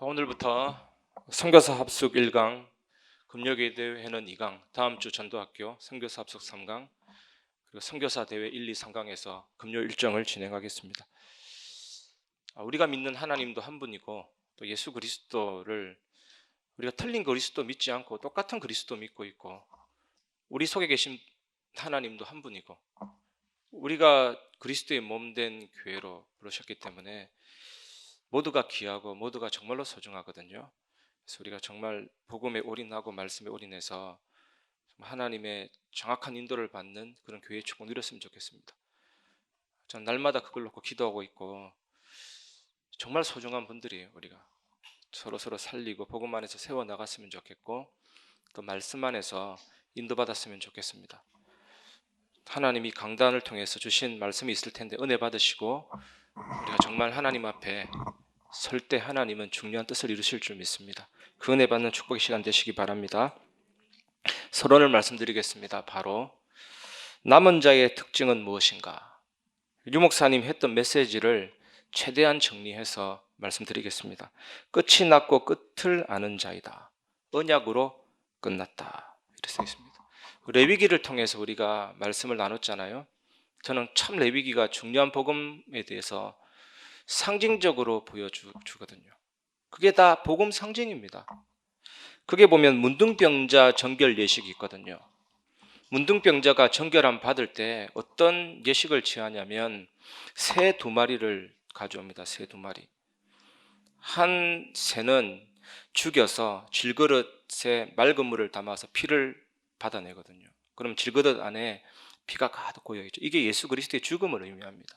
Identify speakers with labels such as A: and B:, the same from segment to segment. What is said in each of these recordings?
A: 오늘부터 선교사 합숙 1강, 금요일 대회는 2강, 다음 주 전도학교 선교사 합숙 3강, 그리고 선교사 대회 1, 2, 3강에서 금요 일정을 진행하겠습니다. 우리가 믿는 하나님도 한 분이고 또 예수 그리스도를 우리가 틀린 그리스도 믿지 않고 똑같은 그리스도 믿고 있고, 우리 속에 계신 하나님도 한 분이고, 우리가 그리스도의 몸된 교회로 부르셨기 때문에 모두가 귀하고 모두가 정말로 소중하거든요. 그래서 우리가 정말 복음에 올인하고 말씀에 올인해서 하나님의 정확한 인도를 받는 그런 교회의 축복을 누렸으면 좋겠습니다. 저는 날마다 그걸 놓고 기도하고 있고, 정말 소중한 분들이에요. 우리가 서로 살리고 복음 안에서 세워나갔으면 좋겠고, 또 말씀 안에서 인도받았으면 좋겠습니다. 하나님이 강단을 통해서 주신 말씀이 있을 텐데 은혜 받으시고, 우리가 정말 하나님 앞에 설 때 하나님은 중요한 뜻을 이루실 줄 믿습니다. 그 은혜 받는 축복의 시간 되시기 바랍니다. 서론을 말씀드리겠습니다. 바로 남은 자의 특징은 무엇인가? 유 목사님 했던 메시지를 최대한 정리해서 말씀드리겠습니다. 끝이 났고 끝을 아는 자이다. 언약으로 끝났다. 이렇게 써 있습니다. 레위기를 통해서 우리가 말씀을 나눴잖아요. 저는 참 레위기가 중요한 복음에 대해서 상징적으로 보여주거든요. 그게 다 복음 상징입니다. 그게 보면 문둥병자 정결 예식이 있거든요. 문둥병자가 정결함 받을 때 어떤 예식을 취하냐면 새 2마리를 가져옵니다. 새 2마리. 한 새는 죽여서 질그릇에 맑은 물을 담아서 피를 받아내거든요. 그럼 질그릇 안에 피가 가득 고여있죠. 이게 예수 그리스도의 죽음을 의미합니다.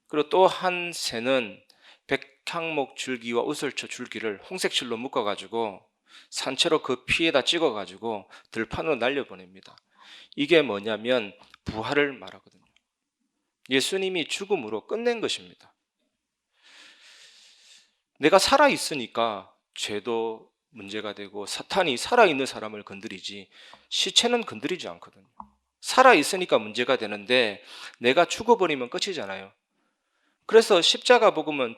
A: 그리고 또 한 새는 백향목 줄기와 우슬초 줄기를 홍색실로 묶어가지고 산채로 그 피에다 찍어가지고 들판으로 날려보냅니다. 이게 뭐냐면 부활을 말하거든요. 예수님이 죽음으로 끝낸 것입니다. 내가 살아있으니까 죄도 문제가 되고 사탄이 살아있는 사람을 건드리지 시체는 건드리지 않거든요. 살아있으니까 문제가 되는데 내가 죽어버리면 끝이잖아요. 그래서 십자가 복음은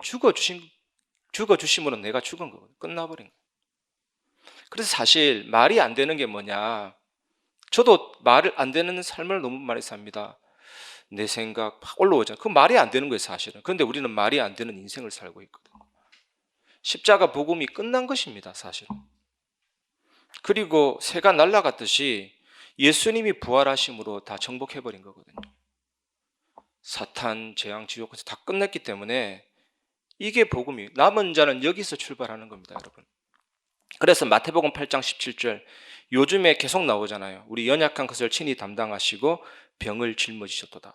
A: 죽어주심으로 내가 죽은 거거든요. 끝나버린 거예요. 그래서 사실 말이 안 되는 게 뭐냐, 저도 말을 안 되는 삶을 너무 많이 삽니다. 내 생각 막 올라오잖아요. 그 말이 안 되는 거예요 사실은. 그런데 우리는 말이 안 되는 인생을 살고 있거든요. 십자가 복음이 끝난 것입니다 사실은. 그리고 새가 날아갔듯이 예수님이 부활하심으로 다 정복해버린 거거든요. 사탄, 재앙, 지옥에서 다 끝냈기 때문에 이게 복음이, 남은 자는 여기서 출발하는 겁니다 여러분. 그래서 마태복음 8장 17절 요즘에 계속 나오잖아요. 우리 연약한 것을 친히 담당하시고 병을 짊어지셨도다.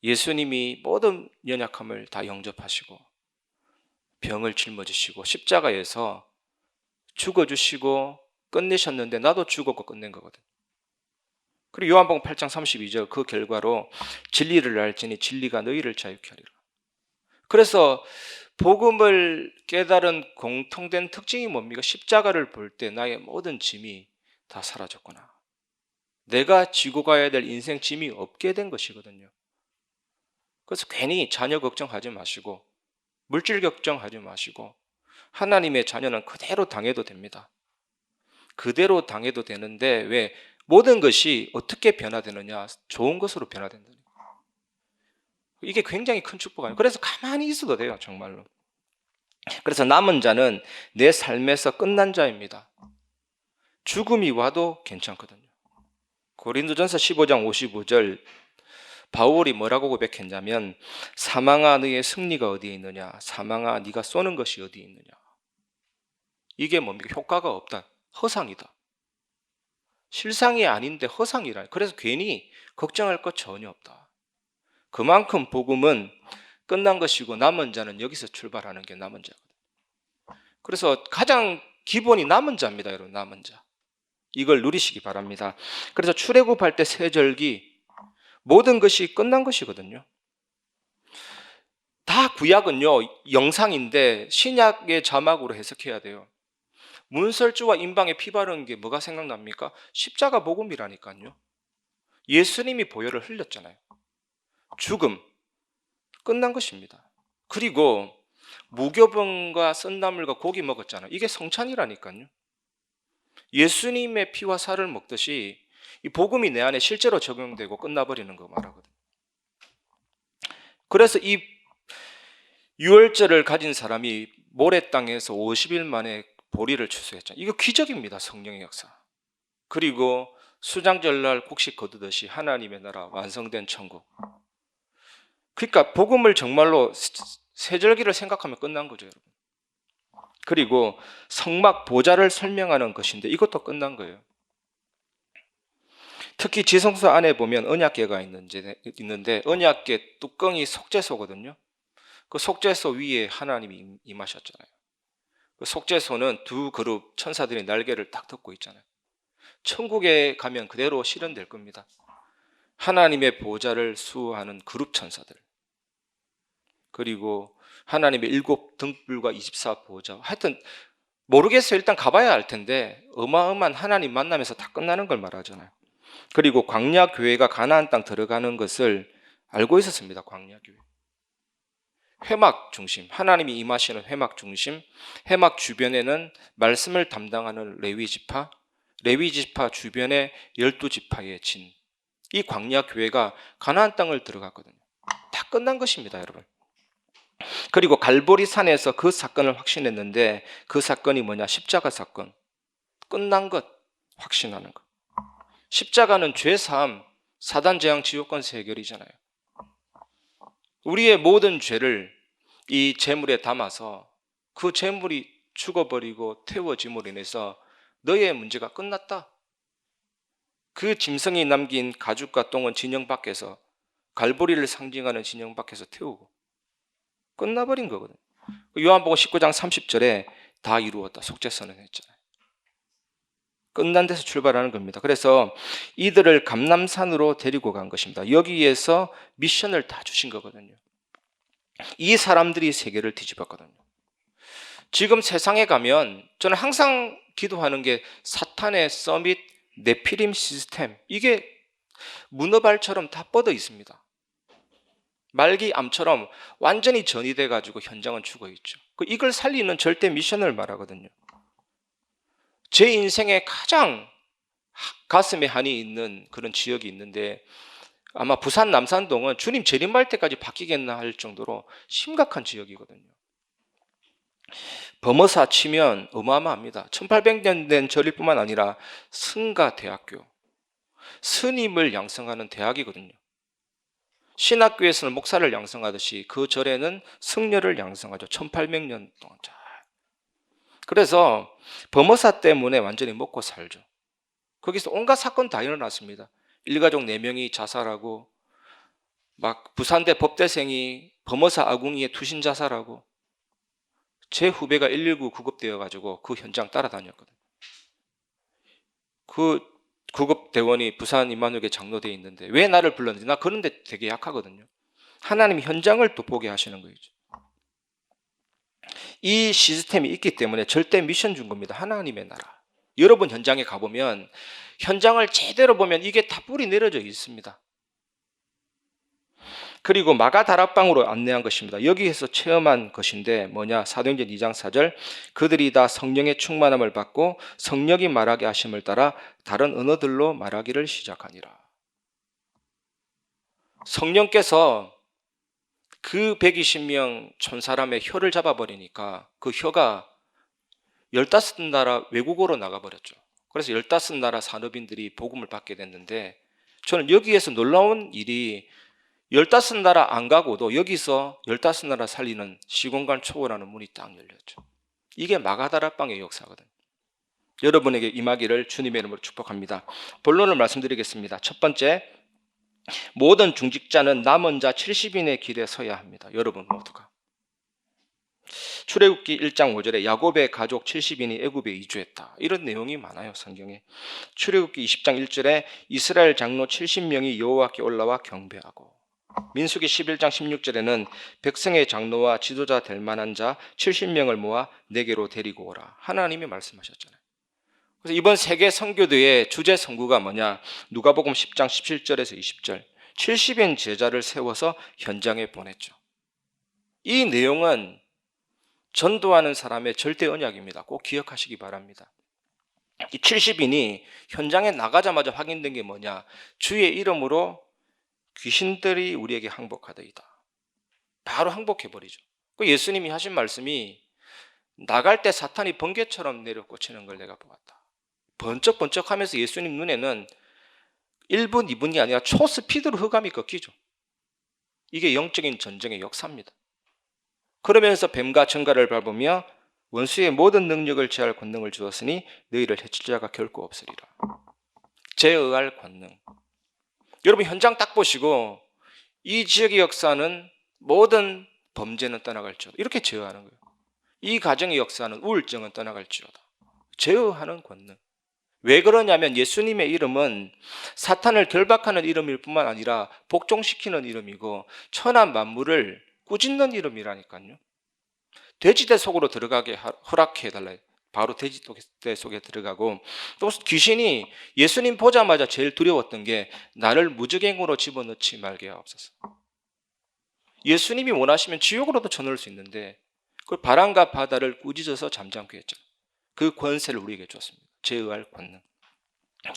A: 예수님이 모든 연약함을 다 영접하시고 병을 짊어지시고 십자가에서 죽어주시고 끝내셨는데 나도 죽었고 끝낸 거거든요. 그리고 요한복음 8장 32절 그 결과로 진리를 알지니 진리가 너희를 자유케 하리라. 그래서 복음을 깨달은 공통된 특징이 뭡니까? 십자가를 볼 때 나의 모든 짐이 다 사라졌구나. 내가 지고 가야 될 인생 짐이 없게 된 것이거든요. 그래서 괜히 자녀 걱정하지 마시고 물질 걱정하지 마시고 하나님의 자녀는 그대로 당해도 됩니다. 그대로 당해도 되는데 왜 모든 것이 어떻게 변화되느냐? 좋은 것으로 변화된다. 이게 굉장히 큰 축복 아니에요. 그래서 가만히 있어도 돼요 정말로. 그래서 남은 자는 내 삶에서 끝난 자입니다. 죽음이 와도 괜찮거든요. 고린도전서 15장 55절 바울이 뭐라고 고백했냐면 사망아 너의 승리가 어디에 있느냐, 사망아 네가 쏘는 것이 어디에 있느냐. 이게 뭡니까? 효과가 없다, 허상이다. 실상이 아닌데 허상이라. 그래서 괜히 걱정할 것 전혀 없다. 그만큼 복음은 끝난 것이고 남은 자는 여기서 출발하는 게 남은 자거든요. 그래서 가장 기본이 남은 자입니다 여러분. 남은 자, 이걸 누리시기 바랍니다. 그래서 출애굽할 때 세절기 모든 것이 끝난 것이거든요. 다 구약은요 영상인데 신약의 자막으로 해석해야 돼요. 문설주와 임방에 피 바르는 게 뭐가 생각납니까? 십자가 복음이라니까요. 예수님이 보혈을 흘렸잖아요. 죽음 끝난 것입니다. 그리고 무교병과 썬나물과 고기 먹었잖아요. 이게 성찬이라니까요. 예수님의 피와 살을 먹듯이 이 복음이 내 안에 실제로 적용되고 끝나버리는 거 말하거든요. 그래서 이 유월절을 가진 사람이 모래 땅에서 50일 만에 보리를 추수했잖아요. 이거 기적입니다. 성령의 역사. 그리고 수장절날 곡식 거두듯이 하나님의 나라 완성된 천국. 그러니까 복음을 정말로 세절기를 생각하면 끝난 거죠, 여러분. 그리고 성막 보좌를 설명하는 것인데 이것도 끝난 거예요. 특히 지성소 안에 보면 언약궤가 있는데 언약궤 뚜껑이 속죄소거든요. 그 속죄소 위에 하나님이 임하셨잖아요. 그 속죄소는 두 그룹 천사들이 날개를 딱 덮고 있잖아요. 천국에 가면 그대로 실현될 겁니다. 하나님의 보좌를 수호하는 그룹 천사들, 그리고 하나님의 7 등불과 24 보좌. 하여튼 모르겠어요. 일단 가봐야 알 텐데 어마어마한 하나님 만나면서 다 끝나는 걸 말하잖아요. 그리고 광야교회가 가나안 땅 들어가는 것을 알고 있었습니다. 광야교회. 회막 중심, 하나님이 임하시는 회막 중심, 회막 주변에는 말씀을 담당하는 레위지파, 레위지파 주변에 12지파의 진, 이 광야교회가 가나안 땅을 들어갔거든요. 다 끝난 것입니다, 여러분. 그리고 갈보리 산에서 그 사건을 확신했는데 그 사건이 뭐냐? 십자가 사건. 끝난 것, 확신하는 것. 십자가는 죄사함, 사단 재앙 지옥권세 해결이잖아요. 우리의 모든 죄를 이 재물에 담아서 그 재물이 죽어버리고 태워짐으로 인해서 너의 문제가 끝났다. 그 짐승이 남긴 가죽과 똥은 진영 밖에서, 갈보리를 상징하는 진영 밖에서 태우고 끝나버린 거거든요. 요한복음 19장 30절에 다 이루었다. 속죄선언 했잖아요. 끝난 데서 출발하는 겁니다. 그래서 이들을 감람산으로 데리고 간 것입니다. 여기에서 미션을 다 주신 거거든요. 이 사람들이 세계를 뒤집었거든요. 지금 세상에 가면 저는 항상 기도하는 게 사탄의 서밋, 네피림 시스템, 이게 문어발처럼 다 뻗어 있습니다. 말기암처럼 완전히 전이돼 가지고 현장은 죽어 있죠. 이걸 살리는 절대 미션을 말하거든요. 제 인생에 가장 가슴에 한이 있는 그런 지역이 있는데 아마 부산 남산동은 주님 재림할 때까지 바뀌겠나 할 정도로 심각한 지역이거든요. 범어사 치면 어마어마합니다. 1800년 된 절일 뿐만 아니라 승가대학교, 스님을 양성하는 대학이거든요. 신학교에서는 목사를 양성하듯이 그 절에는 승려를 양성하죠. 1800년 동안. 그래서 범어사 때문에 완전히 먹고 살죠. 거기서 온갖 사건 다 일어났습니다. 일가족 4명이 자살하고, 막 부산대 법대생이 범어사 아궁이에 투신 자살하고, 제 후배가 119 구급되어 가지고 그 현장 따라다녔거든요. 그 구급대원이 부산 임마누엘교회 장로대에 있는데 왜 나를 불렀는지, 나 그런데 되게 약하거든요. 하나님이 현장을 또 보게 하시는 거죠. 이 시스템이 있기 때문에 절대 미션 준 겁니다. 하나님의 나라. 여러분 현장에 가보면 현장을 제대로 보면 이게 다 뿌리 내려져 있습니다. 그리고 마가 다락방으로 안내한 것입니다. 여기에서 체험한 것인데 뭐냐? 사도행전 2장 4절, 그들이 다 성령의 충만함을 받고 성령이 말하게 하심을 따라 다른 언어들로 말하기를 시작하니라. 성령께서 그 120명 촌사람의 혀를 잡아버리니까 그 혀가 15나라 외국어로 나가버렸죠. 그래서 15나라 산업인들이 복음을 받게 됐는데, 저는 여기에서 놀라운 일이 15나라 안 가고도 여기서 15나라 살리는 시공간 초월하는 문이 딱 열렸죠. 이게 마가다락방의 역사거든요. 여러분에게 임하기를 주님의 이름으로 축복합니다. 본론을 말씀드리겠습니다. 첫 번째, 모든 중직자는 남은 자 70인의 길에 서야 합니다. 여러분 모두가. 출애굽기 1장 5절에 야곱의 가족 70인이 애굽에 이주했다. 이런 내용이 많아요, 성경에. 출애굽기 20장 1절에 이스라엘 장로 70명이 여호와께 올라와 경배하고, 민수기 11장 16절에는 백성의 장로와 지도자 될 만한 자 70명을 모아 내게로 데리고 오라. 하나님이 말씀하셨잖아요. 그래서 이번 세계 선교대의 주제 선구가 뭐냐? 누가복음 10장 17절에서 20절. 70인 제자를 세워서 현장에 보냈죠. 이 내용은 전도하는 사람의 절대 언약입니다. 꼭 기억하시기 바랍니다. 이 70인이 현장에 나가자마자 확인된 게 뭐냐? 주의 이름으로 귀신들이 우리에게 항복하더이다. 바로 항복해버리죠. 그 예수님이 하신 말씀이 나갈 때 사탄이 번개처럼 내려 꽂히는 걸 내가 보았다. 번쩍번쩍하면서 예수님 눈에는 1분, 2분이 아니라 초스피드로 흑암이 꺾이죠. 이게 영적인 전쟁의 역사입니다. 그러면서 뱀과 청가를 밟으며 원수의 모든 능력을 제할 권능을 주었으니 너희를 해칠 자가 결코 없으리라. 제어할 권능. 여러분 현장 딱 보시고 이 지역의 역사는 모든 범죄는 떠나갈지어다. 이렇게 제어하는 거예요. 이 가정의 역사는 우울증은 떠나갈지어다. 제어하는 권능. 왜 그러냐면 예수님의 이름은 사탄을 결박하는 이름일 뿐만 아니라 복종시키는 이름이고 천한 만물을 꾸짖는 이름이라니까요. 돼지대 속으로 들어가게 허락해달라. 바로 돼지대 속에 들어가고, 또 귀신이 예수님 보자마자 제일 두려웠던 게 나를 무적행으로 집어넣지 말게 하옵소서. 예수님이 원하시면 지옥으로도 쳐넣을 수 있는데 그 바람과 바다를 꾸짖어서 잠잠케 했죠. 그 권세를 우리에게 줬습니다. 제어할 권능.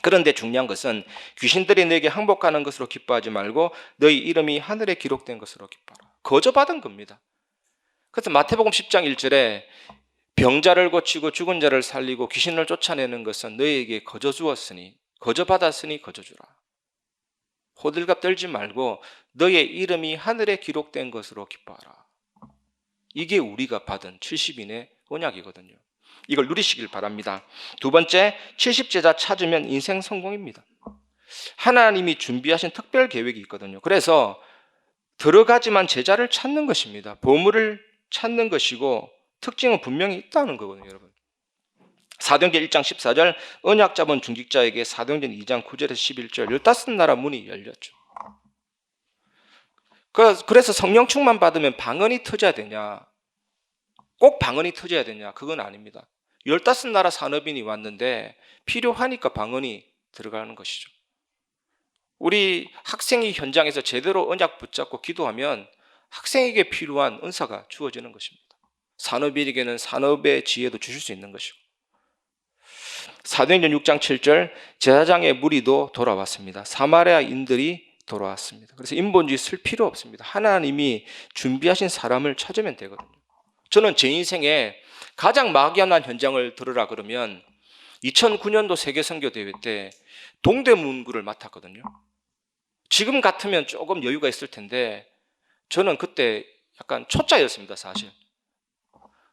A: 그런데 중요한 것은 귀신들이 내게 항복하는 것으로 기뻐하지 말고 너희 이름이 하늘에 기록된 것으로 기뻐하라. 거저받은 겁니다. 그래서 마태복음 10장 1절에 병자를 고치고 죽은 자를 살리고 귀신을 쫓아내는 것은 너희에게 거저 주었으니 거저 받았으니 거저 주라. 호들갑 떨지 말고 너의 이름이 하늘에 기록된 것으로 기뻐하라. 이게 우리가 받은 70인의 언약이거든요. 이걸 누리시길 바랍니다. 두 번째, 70제자 찾으면 인생 성공입니다. 하나님이 준비하신 특별 계획이 있거든요. 그래서 들어가지만 제자를 찾는 것입니다. 보물을 찾는 것이고 특징은 분명히 있다는 거거든요, 여러분. 사도행전 1장 14절 언약 잡은 중직자에게 사도행전 2장 9절에서 11절 15나라 문이 열렸죠. 그래서 성령 충만 받으면 방언이 터져야 되냐? 꼭 방언이 터져야 되냐? 그건 아닙니다. 15나라 산업인이 왔는데 필요하니까 방언이 들어가는 것이죠. 우리 학생이 현장에서 제대로 언약 붙잡고 기도하면 학생에게 필요한 은사가 주어지는 것입니다. 산업인에게는 산업의 지혜도 주실 수 있는 것이고. 사도행전 6장 7절 제사장의 무리도 돌아왔습니다. 사마리아인들이 돌아왔습니다. 그래서 인본주의 쓸 필요 없습니다. 하나님이 준비하신 사람을 찾으면 되거든요. 저는 제 인생에 가장 막연한 현장을 들으라 그러면 2009년도 세계선교대회 때 동대문구를 맡았거든요. 지금 같으면 조금 여유가 있을 텐데 저는 그때 약간 초짜였습니다, 사실.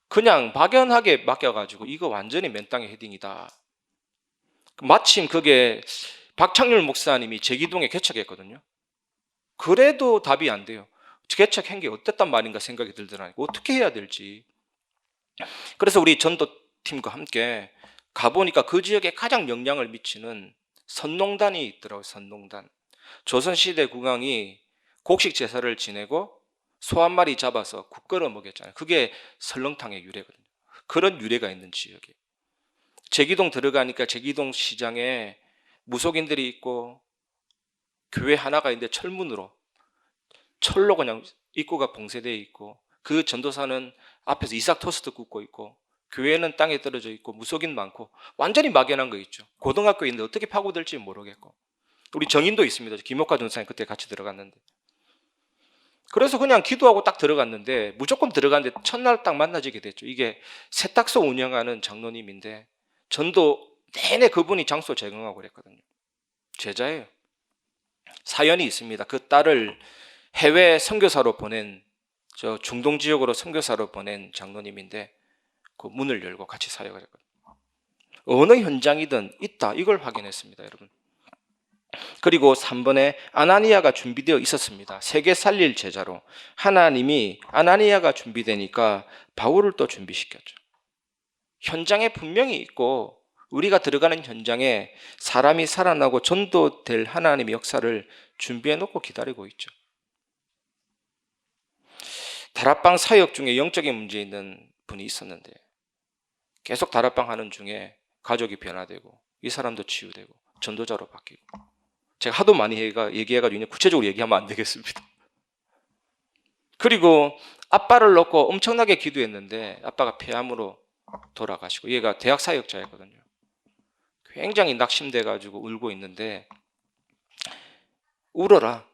A: 그냥 막연하게 맡겨가지고 이거 완전히 맨땅에 헤딩이다. 마침 그게 박창률 목사님이 제기동에 개척했거든요. 그래도 답이 안 돼요. 개척한 게 어땠단 말인가 생각이 들더라고요. 어떻게 해야 될지. 그래서 우리 전도팀과 함께 가보니까 그 지역에 가장 영향을 미치는 선농단이 있더라고요. 선농단. 조선시대 국왕이 곡식 제사를 지내고 소 한 마리 잡아서 국 끓여 먹였잖아요. 그게 설렁탕의 유래거든요. 그런 유래가 있는 지역이에요. 제기동 들어가니까 제기동 시장에 무속인들이 있고 교회 하나가 있는데 철로 그냥 입구가 봉쇄되어 있고 그 전도사는 앞에서 이삭 토스트 굽고 있고 교회는 땅에 떨어져 있고 무속인 많고 완전히 막연한 거 있죠. 고등학교에 있는데 어떻게 파고들지 모르겠고. 우리 정인도 있습니다. 김옥화 전사님 그때 같이 들어갔는데. 그래서 그냥 기도하고 딱 들어갔는데 무조건 들어갔는데 첫날 딱 만나지게 됐죠. 이게 세탁소 운영하는 장로님인데 전도 내내 그분이 장소 제공하고 그랬거든요. 제자예요. 사연이 있습니다. 그 딸을 해외 선교사로 보낸 저 중동 지역으로 선교사로 보낸 장로님인데 그 문을 열고 같이 사역을 했거든요. 어느 현장이든 있다 이걸 확인했습니다, 여러분. 그리고 3번에 아나니아가 준비되어 있었습니다. 세계 살릴 제자로 하나님이 아나니아가 준비되니까 바울을 또 준비시켰죠. 현장에 분명히 있고 우리가 들어가는 현장에 사람이 살아나고 전도될 하나님의 역사를 준비해 놓고 기다리고 있죠. 다락방 사역 중에 영적인 문제 있는 분이 있었는데 계속 다락방 하는 중에 가족이 변화되고 이 사람도 치유되고 전도자로 바뀌고 제가 하도 많이 얘기해가지고 구체적으로 얘기하면 안 되겠습니다. 그리고 아빠를 놓고 엄청나게 기도했는데 아빠가 폐암으로 돌아가시고, 얘가 대학 사역자였거든요. 굉장히 낙심돼 가지고 울고 있는데, 울어라,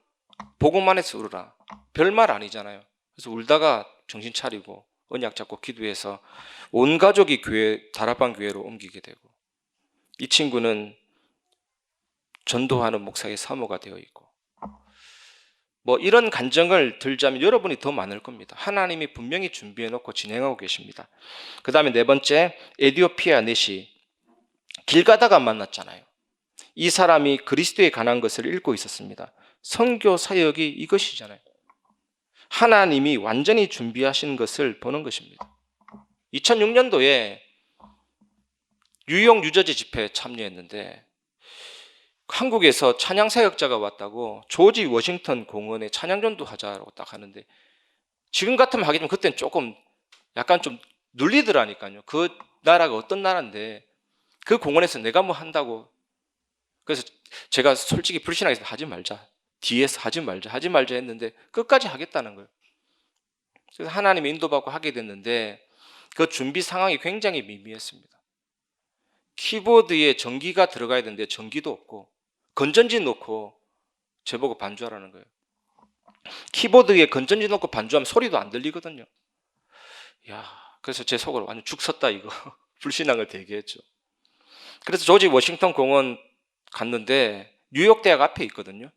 A: 보고만 해서 울어라, 별말 아니잖아요. 그래서 울다가 정신 차리고 언약 잡고 기도해서 온 가족이 다락방 교회로 옮기게 되고, 이 친구는 전도하는 목사의 사모가 되어 있고, 뭐 이런 간증을 들자면 여러분이 더 많을 겁니다. 하나님이 분명히 준비해 놓고 진행하고 계십니다. 그 다음에 네 번째, 에디오피아 넷이 길 가다가 만났잖아요. 이 사람이 그리스도에 관한 것을 읽고 있었습니다. 선교 사역이 이것이잖아요. 하나님이 완전히 준비하신 것을 보는 것입니다. 2006년도에 뉴욕 뉴저지 집회에 참여했는데, 한국에서 찬양 사역자가 왔다고 조지 워싱턴 공원에 찬양전도 하자라고 딱 하는데, 지금 같으면 하겠지만 그때는 조금 약간 좀 눌리더라니까요. 그 나라가 어떤 나라인데 그 공원에서 내가 뭐 한다고. 그래서 제가 솔직히 불신하게 해서 하지 말자, 뒤에서 하지 말자 했는데 끝까지 하겠다는 거예요. 그래서 하나님의 인도받고 하게 됐는데, 그 준비 상황이 굉장히 미미했습니다. 키보드에 전기가 들어가야 되는데 전기도 없고, 건전지 놓고 저보고 반주하라는 거예요. 키보드에 건전지 놓고 반주하면 소리도 안 들리거든요. 야, 그래서 제 속으로 완전 죽 섰다 이거. 불신앙을 대기했죠. 그래서 조지 워싱턴 공원 갔는데 뉴욕 대학 앞에 있거든요.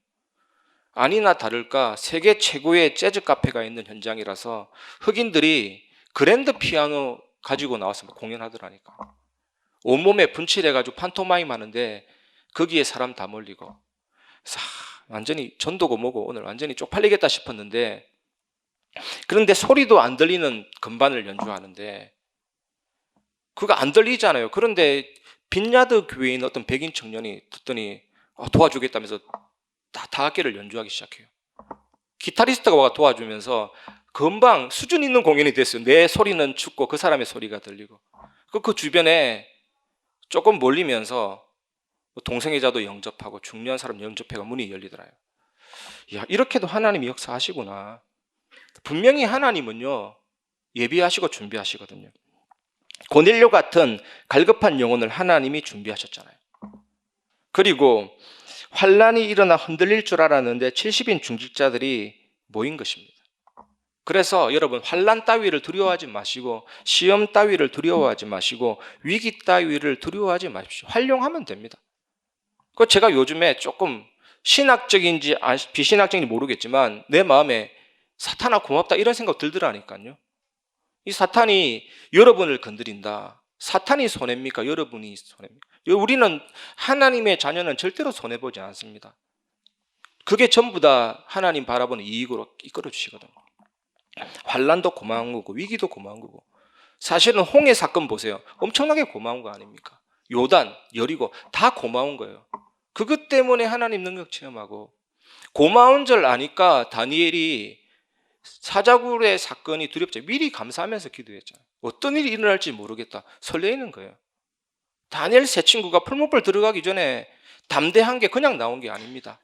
A: 아니나 다를까 세계 최고의 재즈 카페가 있는 현장이라서 흑인들이 그랜드 피아노 가지고 나와서 공연하더라니까. 온몸에 분칠해가지고 판토마임 하는데 거기에 사람 다 몰리고, 완전히 전도고 뭐고 오늘 완전히 쪽팔리겠다 싶었는데, 그런데 소리도 안 들리는 건반을 연주하는데 그거 안 들리잖아요. 그런데 빈야드 교회에 있는 어떤 백인 청년이 듣더니 도와주겠다면서 다 악기를 연주하기 시작해요. 기타리스트가 와 도와주면서 금방 수준 있는 공연이 됐어요. 내 소리는 죽고 그 사람의 소리가 들리고, 그 주변에 조금 몰리면서 동성애자도 영접하고 중년 사람 영접해가 문이 열리더라요. 야, 이렇게도 하나님이 역사하시구나. 분명히 하나님은요 예비하시고 준비하시거든요. 고넬료 같은 갈급한 영혼을 하나님이 준비하셨잖아요. 그리고 환란이 일어나 흔들릴 줄 알았는데 70인 중직자들이 모인 것입니다. 그래서 여러분, 환란 따위를 두려워하지 마시고, 시험 따위를 두려워하지 마시고, 위기 따위를 두려워하지 마십시오. 활용하면 됩니다. 그 제가 요즘에 조금 신학적인지 비신학적인지 모르겠지만 내 마음에 사탄아 고맙다 이런 생각 들더라니까요. 이 사탄이 여러분을 건드린다. 사탄이 손해입니까? 여러분이 손해입니까? 우리는 하나님의 자녀는 절대로 손해보지 않습니다. 그게 전부 다 하나님 바라보는 이익으로 이끌어 주시거든요. 환란도 고마운 거고 위기도 고마운 거고, 사실은 홍해 사건 보세요. 엄청나게 고마운 거 아닙니까? 요단, 여리고 다 고마운 거예요. 그것 때문에 하나님 능력 체험하고, 고마운 줄 아니까 다니엘이 사자굴의 사건이 두렵죠. 미리 감사하면서 기도했잖아요. 어떤 일이 일어날지 모르겠다, 설레이는 거예요. 다니엘 세 친구가 풀무불 들어가기 전에 담대한 게 그냥 나온 게 아닙니다.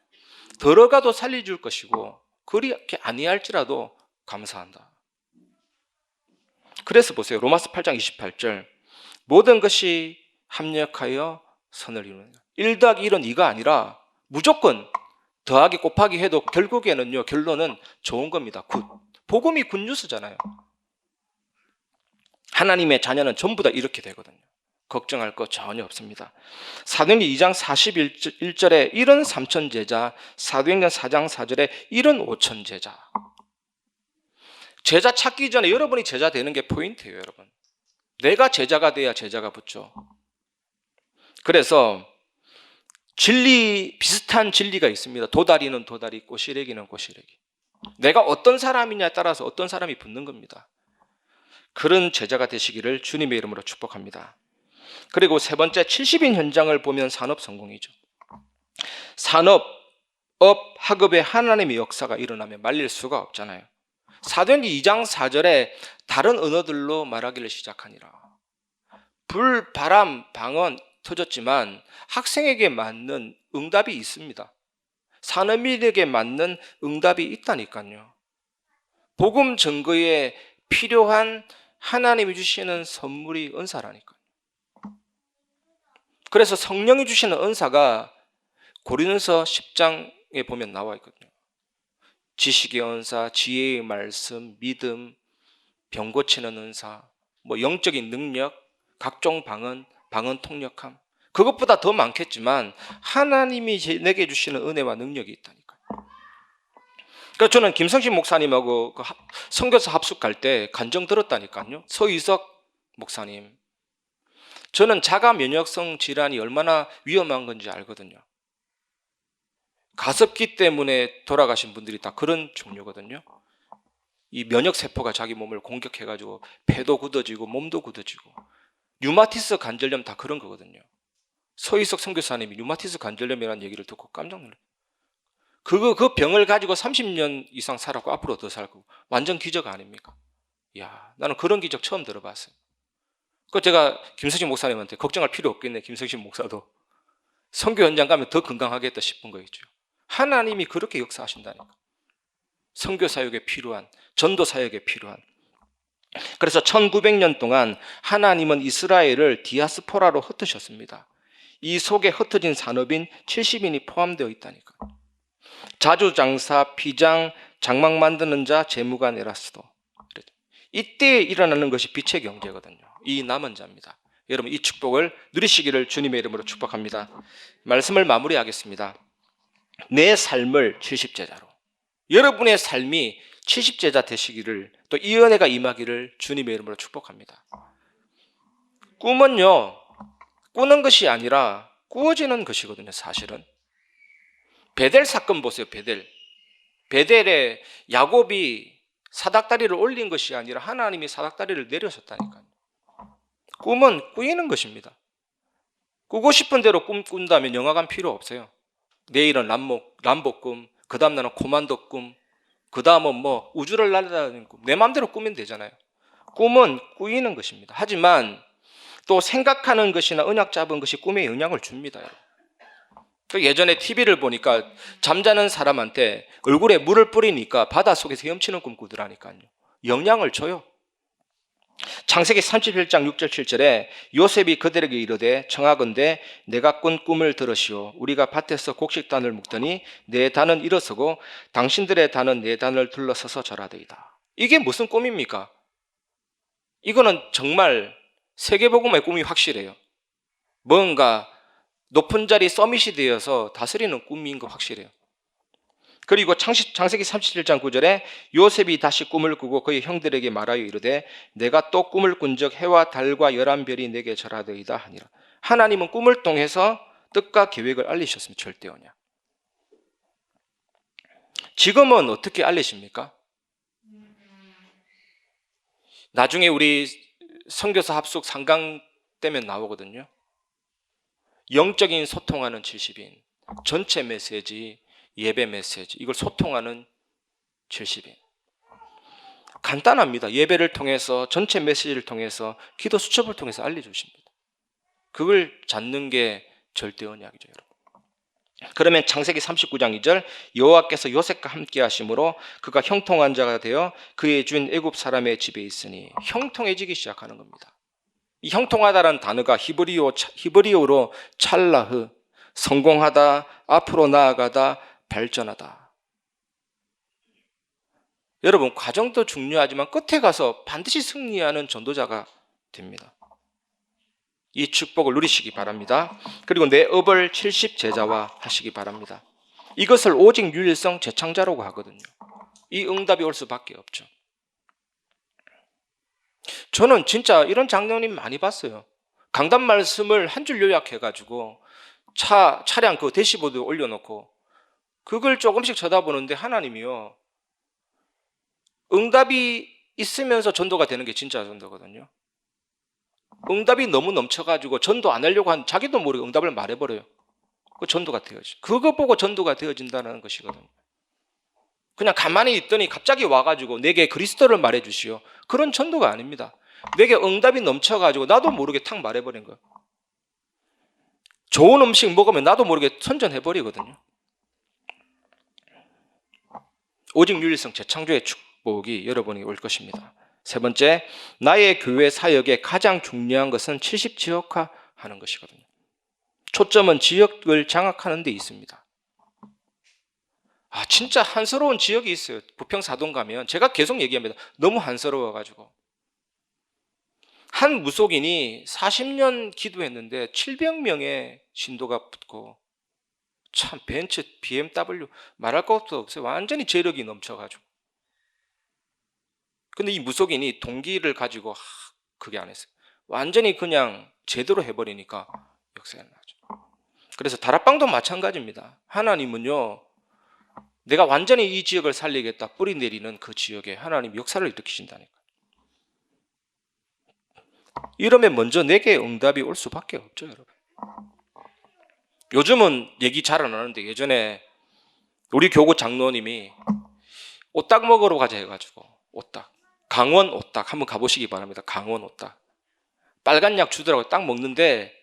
A: 들어가도 살려줄 것이고 그렇게 아니할지라도 감사한다. 그래서 보세요. 로마서 8장 28절, 모든 것이 합력하여 선을 이루는 1 더하기 1은 2가 아니라 무조건 더하기 곱하기 해도 결국에는요, 결론은 좋은 겁니다. 굿. 복음이 굿뉴스잖아요. 하나님의 자녀는 전부 다 이렇게 되거든요. 걱정할 거 전혀 없습니다. 사도행전 2장 41절에 73,000 제자, 사도행전 4장 4절에 75,000 제자. 제자 찾기 전에 여러분이 제자 되는 게 포인트예요, 여러분. 내가 제자가 돼야 제자가 붙죠. 그래서 비슷한 진리가 있습니다. 도다리는 도다리, 꼬시래기는 꼬시래기. 내가 어떤 사람이냐에 따라서 어떤 사람이 붙는 겁니다. 그런 제자가 되시기를 주님의 이름으로 축복합니다. 그리고 세 번째, 70인 현장을 보면 산업 성공이죠. 산업, 학업에 하나님의 역사가 일어나면 말릴 수가 없잖아요. 사도행전 2장 4절에 다른 언어들로 말하기를 시작하니라. 불, 바람, 방언 터졌지만 학생에게 맞는 응답이 있습니다. 산업인에게 맞는 응답이 있다니까요. 복음 증거에 필요한 하나님이 주시는 선물이 은사라니까요. 그래서 성령이 주시는 은사가 고린도서 10장에 보면 나와 있거든요. 지식의 은사, 지혜의 말씀, 믿음, 병 고치는 은사, 영적인 능력, 각종 방언 통역함. 그것보다 더 많겠지만 하나님이 내게 주시는 은혜와 능력이 있다니까요. 그러니까 저는 김성신 목사님하고 선교사 합숙 갈 때 간증 들었다니까요. 서희석 목사님. 저는 자가 면역성 질환이 얼마나 위험한 건지 알거든요. 가습기 때문에 돌아가신 분들이 다 그런 종류거든요. 이 면역세포가 자기 몸을 공격해가지고 배도 굳어지고 몸도 굳어지고, 류마티스 관절염 다 그런 거거든요. 서희석 선교사님이 류마티스 관절염이라는 얘기를 듣고 깜짝 놀랐어요. 그 병을 가지고 30년 이상 살았고 앞으로 더 살고, 완전 기적 아닙니까? 이야, 나는 그런 기적 처음 들어봤어요. 그 제가 김성신 목사님한테 걱정할 필요 없겠네. 김성신 목사도 선교 현장 가면 더 건강하겠다 싶은 거 있죠. 하나님이 그렇게 역사하신다니까. 선교 사역에 필요한, 전도 사역에 필요한. 그래서 1900년 동안 하나님은 이스라엘을 디아스포라로 흩으셨습니다. 이 속에 흩어진 산업인 70인이 포함되어 있다니까. 자주장사, 피장, 장막 만드는 자, 재무관 에라스도. 이때 일어나는 것이 빛의 경제거든요. 이 남은 자입니다. 여러분, 이 축복을 누리시기를 주님의 이름으로 축복합니다. 말씀을 마무리하겠습니다. 내 삶을 70제자로, 여러분의 삶이 70제자 되시기를, 또 이 은혜가 임하기를 주님의 이름으로 축복합니다. 꿈은요, 꾸는 것이 아니라 꾸어지는 것이거든요. 사실은 베델 사건 보세요. 베델에 야곱이 사닥다리를 올린 것이 아니라 하나님이 사닥다리를 내려줬다니까요. 꿈은 꾸이는 것입니다. 꾸고 싶은 대로 꿈 꾼다면 영화관 필요 없어요. 내일은 람보 꿈, 그 다음 날은 코만도 꿈, 그 다음은 우주를 날아다니는 꿈. 내 마음대로 꾸면 되잖아요. 꿈은 꾸이는 것입니다. 하지만 또 생각하는 것이나 언약 잡은 것이 꿈에 영향을 줍니다. 예전에 TV를 보니까 잠자는 사람한테 얼굴에 물을 뿌리니까 바닷속에서 헤엄치는 꿈 꾸더라니까요. 영향을 줘요. 창세기 37장 6절 7절에 요셉이 그들에게 이르되 청하건대 내가 꾼 꿈을 들으시오. 우리가 밭에서 곡식단을 묶더니 내 단은 일어서고 당신들의 단은 내 단을 둘러서서 절하더이다. 이게 무슨 꿈입니까? 이거는 정말 세계복음의 꿈이 확실해요. 뭔가 높은 자리 서밋이 되어서 다스리는 꿈인 거 확실해요. 그리고 창세기 37장 9절에 요셉이 다시 꿈을 꾸고 그의 형들에게 말하여 이르되 내가 또 꿈을 꾼적 해와 달과 11별이 내게 절하더이다 하니라. 하나님은 꿈을 통해서 뜻과 계획을 알리셨습니다. 절대 언약. 지금은 어떻게 알리십니까? 나중에 우리 선교사 합숙 상강 때면 나오거든요. 영적인 소통하는 70인, 전체 메시지, 예배 메시지, 이걸 소통하는 70인. 간단합니다. 예배를 통해서, 전체 메시지를 통해서, 기도 수첩을 통해서 알려주십니다. 그걸 잡는 게 절대 언약이죠, 여러분. 그러면 창세기 39장 2절 여호와께서 요셉과 함께 하심으로 그가 형통한 자가 되어 그의 주인 애굽 사람의 집에 있으니, 형통해지기 시작하는 겁니다. 이 형통하다라는 단어가 히브리어로 찰라흐, 성공하다, 앞으로 나아가다, 발전하다. 여러분, 과정도 중요하지만 끝에 가서 반드시 승리하는 전도자가 됩니다. 이 축복을 누리시기 바랍니다. 그리고 내 업을 70제자화 하시기 바랍니다. 이것을 오직 유일성 재창자라고 하거든요. 이 응답이 올 수밖에 없죠. 저는 진짜 이런 장로님 많이 봤어요. 강단 말씀을 한 줄 요약해가지고 차량 그 대시보드 올려놓고 그걸 조금씩 쳐다보는데 하나님이요, 응답이 있으면서 전도가 되는 게 진짜 전도거든요. 응답이 너무 넘쳐가지고 전도 안 하려고 한 자기도 모르게 응답을 말해버려요. 그 전도가 되어지. 그거 보고 전도가 되어진다는 것이거든요. 그냥 가만히 있더니 갑자기 와가지고 내게 그리스도를 말해주시오. 그런 전도가 아닙니다. 내게 응답이 넘쳐가지고 나도 모르게 탁 말해버린 거예요. 좋은 음식 먹으면 나도 모르게 선전해버리거든요. 오직 유일성 재창조의 축복이 여러분에게 올 것입니다. 세 번째, 나의 교회 사역의 가장 중요한 것은 70지역화 하는 것이거든요. 초점은 지역을 장악하는 데 있습니다. 진짜 한스러운 지역이 있어요. 부평사동 가면 제가 계속 얘기합니다. 너무 한스러워가지고 한 무속인이 40년 기도했는데 700명의 신도가 붙고 참 벤츠, BMW 말할 것도 없어요. 완전히 재력이 넘쳐가지고. 근데 이 무속인이 동기를 가지고 그게 안 했어요. 완전히 그냥 제대로 해버리니까 역사가 나죠. 그래서 다락방도 마찬가지입니다. 하나님은요, 내가 완전히 이 지역을 살리겠다 뿌리 내리는 그 지역에 하나님 역사를 일으키신다니까. 이러면 먼저 내게 응답이 올 수밖에 없죠, 여러분. 요즘은 얘기 잘 안 하는데 예전에 우리 교구 장로님이 오딱 먹으러 가자 해가지고 오딱, 강원 오딱 한번 가보시기 바랍니다. 강원 오딱 빨간 약 주더라고요. 딱 먹는데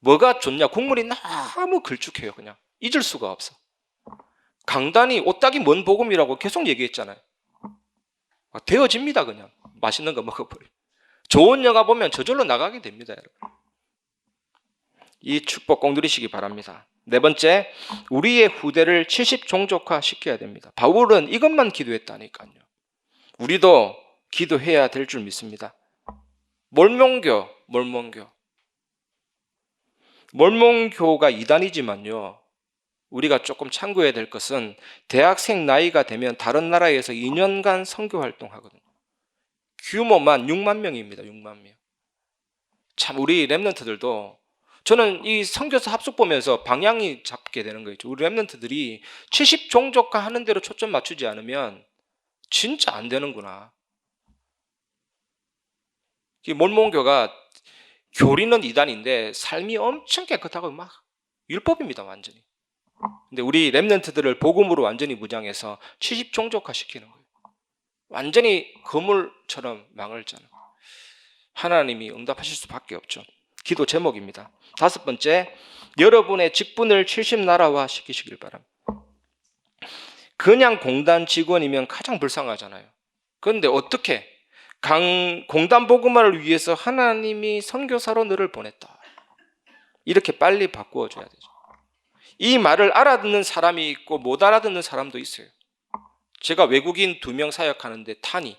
A: 뭐가 좋냐, 국물이 너무 걸쭉해요. 그냥 잊을 수가 없어. 강단이 오딱이 뭔 복음이라고 계속 얘기했잖아요. 되어집니다. 그냥 맛있는 거 먹어버려. 좋은 영화 보면 저절로 나가게 됩니다, 여러분. 이 축복 꼭 누리시기 바랍니다. 네 번째, 우리의 후대를 70종족화 시켜야 됩니다. 바울은 이것만 기도했다니까요. 우리도 기도해야 될 줄 믿습니다. 몰몬교가 이단이지만요, 우리가 조금 참고해야 될 것은 대학생 나이가 되면 다른 나라에서 2년간 선교 활동하거든요. 규모만 6만 명입니다. 6만 명. 참 우리 랩런트들도, 저는 이 선교사 합숙 보면서 방향이 잡게 되는 거죠. 우리 랩런트들이 70종족화 하는 대로 초점 맞추지 않으면 진짜 안 되는구나. 이 몰몬교가 교리는 이단인데 삶이 엄청 깨끗하고 막 율법입니다, 완전히. 근데 우리 랩런트들을 복음으로 완전히 무장해서 70종족화 시키는 거예요. 완전히 거물처럼 망을 짜는 거예요. 하나님이 응답하실 수밖에 없죠. 기도 제목입니다. 다섯 번째, 여러분의 직분을 70나라화 시키시길 바랍니다. 그냥 공단 직원이면 가장 불쌍하잖아요. 그런데 어떻게? 공단 복음화를 위해서 하나님이 선교사로 너를 보냈다. 이렇게 빨리 바꾸어 줘야 되죠. 이 말을 알아듣는 사람이 있고 못 알아듣는 사람도 있어요. 제가 외국인 2명 사역하는데 타니,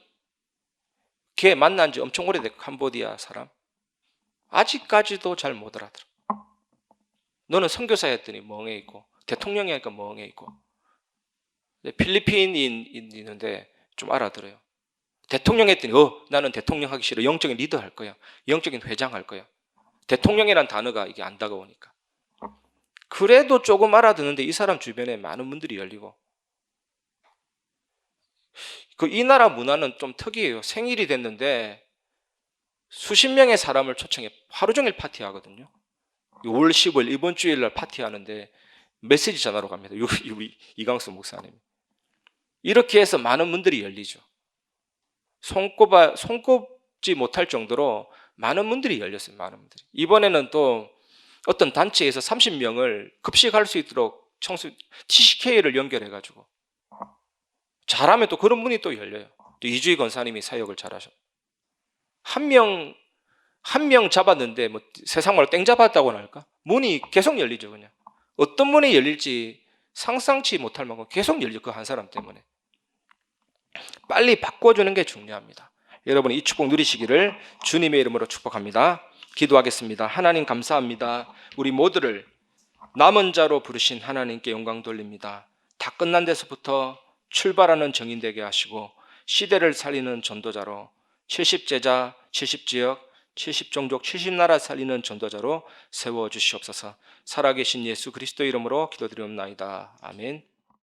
A: 걔 만난 지 엄청 오래됐고, 캄보디아 사람, 아직까지도 잘 못 알아들어. 너는 선교사였더니 멍해 있고, 대통령이니까 멍해 있고. 필리핀인 있는데 좀 알아들어요. 대통령 했더니 나는 대통령 하기 싫어. 영적인 리더 할 거야. 영적인 회장 할 거야. 대통령이란 단어가 이게 안 다가오니까. 그래도 조금 알아듣는데 이 사람 주변에 많은 분들이 열리고, 이 나라 문화는 좀 특이해요. 생일이 됐는데 수십 명의 사람을 초청해 하루 종일 파티하거든요. 5월 10일 이번 주일 날 파티하는데 메시지 전하러 갑니다. 우리 이강수 목사님. 이렇게 해서 많은 분들이 열리죠. 손꼽지 못할 정도로 많은 분들이 열렸어요. 많은 분들이. 이번에는 또 어떤 단체에서 30명을 급식할 수 있도록 TCK를 연결해가지고 잘하면 또 그런 분이 또 열려요. 또 이주희 권사님이 사역을 잘하셔. 한 명 잡았는데 뭐 세상 말로 땡 잡았다고나 할까? 문이 계속 열리죠. 그냥 어떤 문이 열릴지 상상치 못할 만큼 계속 열려. 그 한 사람 때문에. 빨리 바꿔주는 게 중요합니다. 여러분 이 축복 누리시기를 주님의 이름으로 축복합니다. 기도하겠습니다. 하나님 감사합니다. 우리 모두를 남은 자로 부르신 하나님께 영광 돌립니다. 다 끝난 데서부터 출발하는 정인 되게 하시고 시대를 살리는 전도자로 70제자, 70지역, 70종족, 70나라 살리는 전도자로 세워주시옵소서. 살아계신 예수 그리스도 이름으로 기도드리옵나이다. 아멘.